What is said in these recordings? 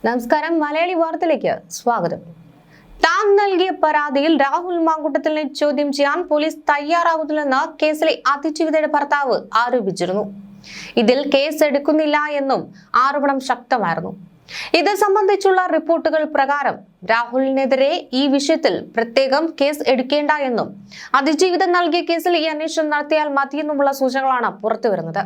നമസ്കാരം, മലയാളി വാർത്തയിലേക്ക് സ്വാഗതം. താൻ നൽകിയ പരാതിയിൽ രാഹുൽ മാങ്കൂട്ടത്തിലിനെ ചോദ്യം ചെയ്യാൻ പോലീസ് തയ്യാറാവുന്നില്ലെന്ന് കേസിലെ അതിജീവിതയുടെ ഭർത്താവ് ആരോപിച്ചിരുന്നു. ഇതിൽ കേസ് എടുക്കുന്നില്ല എന്നും ആരോപണം ശക്തമായിരുന്നു. ഇത് സംബന്ധിച്ചുള്ള റിപ്പോർട്ടുകൾ പ്രകാരം രാഹുലിനെതിരെ ഈ വിഷയത്തിൽ പ്രത്യേകം കേസ് എടുക്കേണ്ട എന്നും അതിജീവിതം നൽകിയ കേസിൽ ഈ അന്വേഷണം നടത്തിയാൽ മതിയെന്നുമുള്ള സൂചനകളാണ് പുറത്തുവരുന്നത്.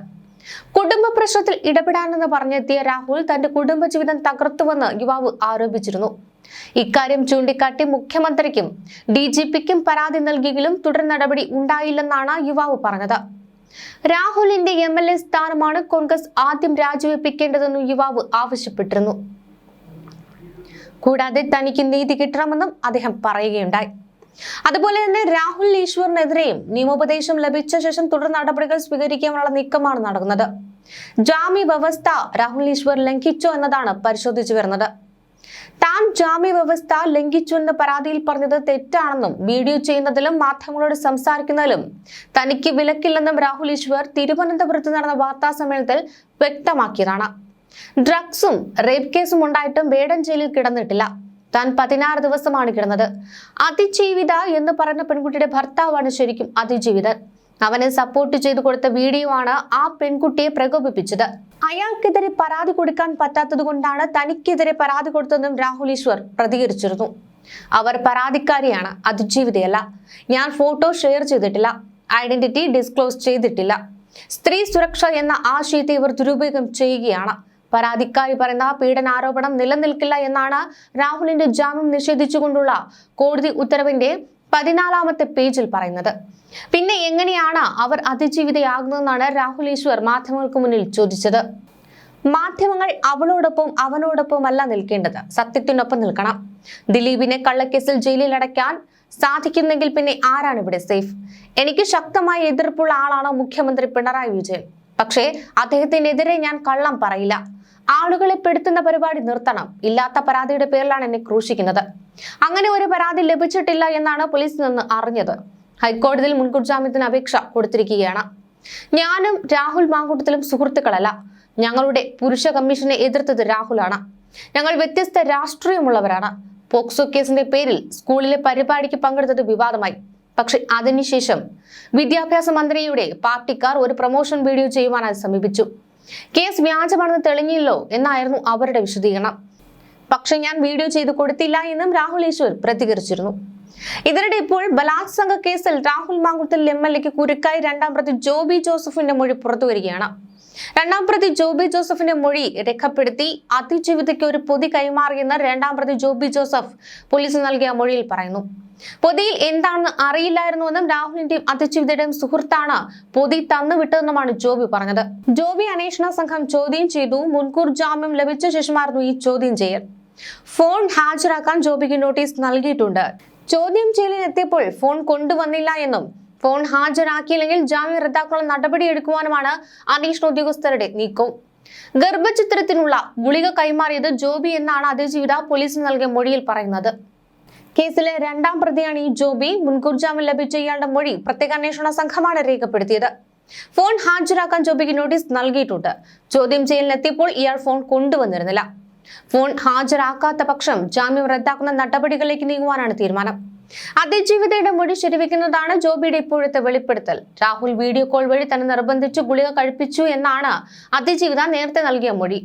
കുടുംബ പ്രശ്നത്തിൽ ഇടപെടാനെന്ന് പറഞ്ഞെത്തിയ രാഹുൽ തന്റെ കുടുംബജീവിതം തകർത്തുവെന്ന് യുവാവ് ആരോപിച്ചിരുന്നു. ഇക്കാര്യം ചൂണ്ടിക്കാട്ടി മുഖ്യമന്ത്രിക്കും DGPക്കും പരാതി നൽകിയെങ്കിലും തുടർ നടപടി ഉണ്ടായില്ലെന്നാണ് യുവാവ് പറഞ്ഞത്. രാഹുലിന്റെ MLA സ്ഥാനമാണ് കോൺഗ്രസ് ആദ്യം രാജിവെപ്പിക്കേണ്ടതെന്നും യുവാവ് ആവശ്യപ്പെട്ടിരുന്നു. കൂടാതെ തനിക്ക് നീതി കിട്ടണമെന്നും അദ്ദേഹം പറയുകയുണ്ടായി. അതുപോലെ തന്നെ രാഹുൽ ഈശ്വറിനെതിരെയും നിയമോപദേശം ലഭിച്ച ശേഷം തുടർ നടപടികൾ സ്വീകരിക്കാനുള്ള നീക്കമാണ് നടക്കുന്നത്. ജാമ്യ വ്യവസ്ഥ രാഹുൽ ഈശ്വർ ലംഘിച്ചോ എന്നതാണ് പരിശോധിച്ചു വരുന്നത്. താൻ ജാമ്യ വ്യവസ്ഥ ലംഘിച്ചു എന്ന് പരാതിയിൽ പറഞ്ഞത് തെറ്റാണെന്നും വീഡിയോ ചെയ്യുന്നതിലും മാധ്യമങ്ങളോട് സംസാരിക്കുന്നതിലും തനിക്ക് വിലക്കില്ലെന്നും രാഹുൽ ഈശ്വർ തിരുവനന്തപുരത്ത് നടന്ന വാർത്താ സമ്മേളനത്തിൽ വ്യക്തമാക്കിയതാണ്. ഡ്രഗ്സും റേപ്പ് കേസും ഉണ്ടായിട്ടും വേടൻ ജയിലിൽ കിടന്നിട്ടില്ല. താൻ 16 ദിവസമാണ് കിടന്നത്. അതിജീവിത എന്ന് പറയുന്ന പെൺകുട്ടിയുടെ ഭർത്താവാണ് ശരിക്കും അതിജീവിതൻ. അവനെ സപ്പോർട്ട് ചെയ്തു കൊടുത്ത വീഡിയോ ആണ് ആ പെൺകുട്ടിയെ പ്രകോപിപ്പിച്ചത്. അയാൾക്കെതിരെ പരാതി കൊടുക്കാൻ പറ്റാത്തത് കൊണ്ടാണ് തനിക്കെതിരെ പരാതി കൊടുത്തതെന്നും രാഹുൽ ഈശ്വർ പ്രതികരിച്ചിരുന്നു. അവർ പരാതിക്കാരിയാണ്, അതിജീവിതയല്ല. ഞാൻ ഫോട്ടോ ഷെയർ ചെയ്തിട്ടില്ല, ഐഡന്റിറ്റി ഡിസ്ക്ലോസ് ചെയ്തിട്ടില്ല. സ്ത്രീ സുരക്ഷ എന്ന ആശയത്തെ ഇവർ ദുരുപയോഗം ചെയ്യുകയാണ്. പരാതിക്കാരി പറയുന്ന പീഡനാരോപണം നിലനിൽക്കില്ല എന്നാണ് രാഹുലിന്റെ ജാമ്യം നിഷേധിച്ചുകൊണ്ടുള്ള കോടതി ഉത്തരവിന്റെ 14ാമത്തെ പേജിൽ പറയുന്നത്. പിന്നെ എങ്ങനെയാണ് അവർ അതിജീവിതയാകുന്നതെന്നാണ് രാഹുൽ ഈശ്വർ മാധ്യമങ്ങൾക്ക് മുന്നിൽ ചോദിച്ചത്. മാധ്യമങ്ങൾ അവളോടൊപ്പം അവനോടൊപ്പം അല്ല നിൽക്കേണ്ടത്, സത്യത്തിനൊപ്പം നിൽക്കണം. ദിലീപിനെ കള്ളക്കേസിൽ ജയിലിൽ അടയ്ക്കാൻ സാധിക്കുന്നെങ്കിൽ പിന്നെ ആരാണ് ഇവിടെ സേഫ്? എനിക്ക് ശക്തമായ എതിർപ്പുള്ള ആളാണ് മുഖ്യമന്ത്രി പിണറായി വിജയൻ. പക്ഷേ അദ്ദേഹത്തിനെതിരെ ഞാൻ കള്ളം പറയില്ല. ആളുകളെ പെടുത്തുന്ന പരിപാടി നിർത്തണം. ഇല്ലാത്ത പരാതിയുടെ പേരിലാണ് എന്നെ ക്രൂശിക്കുന്നത്. അങ്ങനെ ഒരു പരാതി ലഭിച്ചിട്ടില്ല എന്നാണ് പോലീസിൽ നിന്ന് അറിഞ്ഞത്. ഹൈക്കോടതിയിൽ മുൻകൂർ ജാമ്യത്തിന് അപേക്ഷ കൊടുത്തിരിക്കുകയാണ്. ഞാനും രാഹുൽ മാങ്കൂട്ടത്തിലും സുഹൃത്തുക്കളല്ല. ഞങ്ങളുടെ പുരുഷ കമ്മീഷനെ എതിർത്തത് രാഹുലാണ്. ഞങ്ങൾ വ്യത്യസ്ത രാഷ്ട്രീയമുള്ളവരാണ്. പോക്സോ കേസിന്റെ പേരിൽ സ്കൂളിലെ പരിപാടിക്ക് പങ്കെടുത്തത് വിവാദമായി. പക്ഷെ അതിനുശേഷം വിദ്യാഭ്യാസ മന്ത്രിയുടെ പാർട്ടിക്കാർ ഒരു പ്രൊമോഷൻ വീഡിയോ ചെയ്യുവാനായി സമീപിച്ചു. കേസ് വ്യാജമാണെന്ന് തെളിഞ്ഞില്ലോ എന്നായിരുന്നു അവരുടെ വിശദീകരണം. പക്ഷെ ഞാൻ വീഡിയോ ചെയ്തു കൊടുത്തില്ല എന്നും രാഹുൽ ഈശ്വർ പ്രതികരിച്ചിരുന്നു. ഇതിനിടെ ഇപ്പോൾ ബലാത്സംഗ കേസിൽ രാഹുൽ മാങ്കൂട്ടത്തിൽ MLAക്ക് കുരുക്കായി 2ാം പ്രതി ജോബി ജോസഫിന്റെ മൊഴി പുറത്തുവരികയാണ്. 2ാം പ്രതി ജോബി ജോസഫിന്റെ മൊഴി രേഖപ്പെടുത്തി അതിജീവിതയ്ക്ക് ഒരു പൊതി കൈമാറിയെന്ന് 2ാം പ്രതി ജോബി ജോസഫ് പോലീസ് നൽകിയ മൊഴിയിൽ പറയുന്നു. പൊതിയിൽ എന്താണെന്ന് അറിയില്ലായിരുന്നുവെന്നും രാഹുലിന്റെയും അതിജീവിതയുടെയും സുഹൃത്താണ് പൊതി തന്നുവിട്ടതെന്നുമാണ് ജോബി പറഞ്ഞത്. ജോബി അന്വേഷണ സംഘം ചോദ്യം ചെയ്തു. മുൻകൂർ ജാമ്യം ലഭിച്ച ശേഷമായിരുന്നു ഈ ചോദ്യം ചെയ്യൽ. ഫോൺ ഹാജരാക്കാൻ ജോബിക്ക് നോട്ടീസ് നൽകിയിട്ടുണ്ട്. ചോദ്യം ചെയ്യലിനെത്തിയപ്പോൾ ഫോൺ കൊണ്ടുവന്നില്ല എന്നും ഫോൺ ഹാജരാക്കിയില്ലെങ്കിൽ ജാമ്യം റദ്ദാക്കാനുള്ള നടപടിയെടുക്കുവാനുമാണ് അന്വേഷണ ഉദ്യോഗസ്ഥരുടെ നീക്കവും. ഗർഭചിത്രത്തിനുള്ള ഗുളിക കൈമാറിയത് ജോബി എന്നാണ് അതിജീവിത പോലീസിന് നൽകിയ മൊഴിയിൽ പറയുന്നത്. കേസിലെ 2ാം പ്രതിയാണ് ഈ ജോബി. മുൻകൂർ ജാമ്യം ലഭിച്ച ഇയാളുടെ മൊഴി പ്രത്യേക അന്വേഷണ സംഘമാണ് രേഖപ്പെടുത്തിയത്. ഫോൺ ഹാജരാക്കാൻ ജോബിക്ക് നോട്ടീസ് നൽകിയിട്ടുണ്ട്. ചോദ്യം ചെയ്യലിനെത്തിയപ്പോൾ ഇയാൾ ഫോൺ കൊണ്ടുവന്നിരുന്നില്ല. ഫോൺ ഹാജരാക്കാത്ത പക്ഷം ജാമ്യം റദ്ദാക്കുന്ന നടപടികളിലേക്ക് നീങ്ങുവാനാണ് തീരുമാനം. അതിജീവിതയുടെ മൊഴി ശരിവെക്കുന്നതാണ് ജോബിയുടെ ഇപ്പോഴത്തെ വെളിപ്പെടുത്തൽ. രാഹുൽ വീഡിയോ കോൾ വഴി തന്നെ നിർബന്ധിച്ച് ഗുളിക കഴിപ്പിച്ചു എന്നാണ് അതിജീവിത നേരത്തെ നൽകിയ മൊഴി.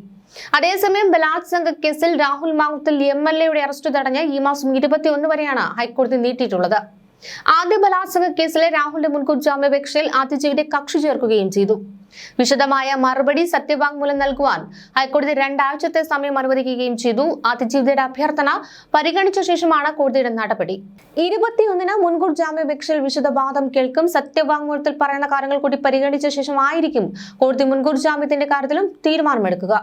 അതേസമയം ബലാത്സംഗ കേസിൽ രാഹുൽ മാങ്കൂട്ടത്തിൽ MLAയുടെ അറസ്റ്റ് തടഞ്ഞ് ഈ മാസം 21 വരെയാണ് ഹൈക്കോടതി നീട്ടിയിട്ടുള്ളത്. ആദ്യ ബലാത്സംഗ കേസിലെ രാഹുലിന്റെ മുൻകൂർ ജാമ്യാപേക്ഷയിൽ അതിജീവിതയെ കക്ഷി ചേർക്കുകയും ചെയ്തു. വിശദമായ മറുപടി സത്യവാങ്മൂലം നൽകുവാൻ ഹൈക്കോടതി 2 ആഴ്ചത്തെ സമയം അനുവദിക്കുകയും ചെയ്തു. അതിജീവിതയുടെ അഭ്യർത്ഥന പരിഗണിച്ച ശേഷമാണ് കോടതിയുടെ നടപടി. 21-ന് മുൻകൂർ ജാമ്യാപേക്ഷയിൽ വിശദവാദം കേൾക്കും. സത്യവാങ്മൂലത്തിൽ പറയുന്ന കാര്യങ്ങൾ കൂടി പരിഗണിച്ച ശേഷമായിരിക്കും കോടതി മുൻകൂർ ജാമ്യത്തിന്റെ കാര്യത്തിലും തീരുമാനമെടുക്കുക.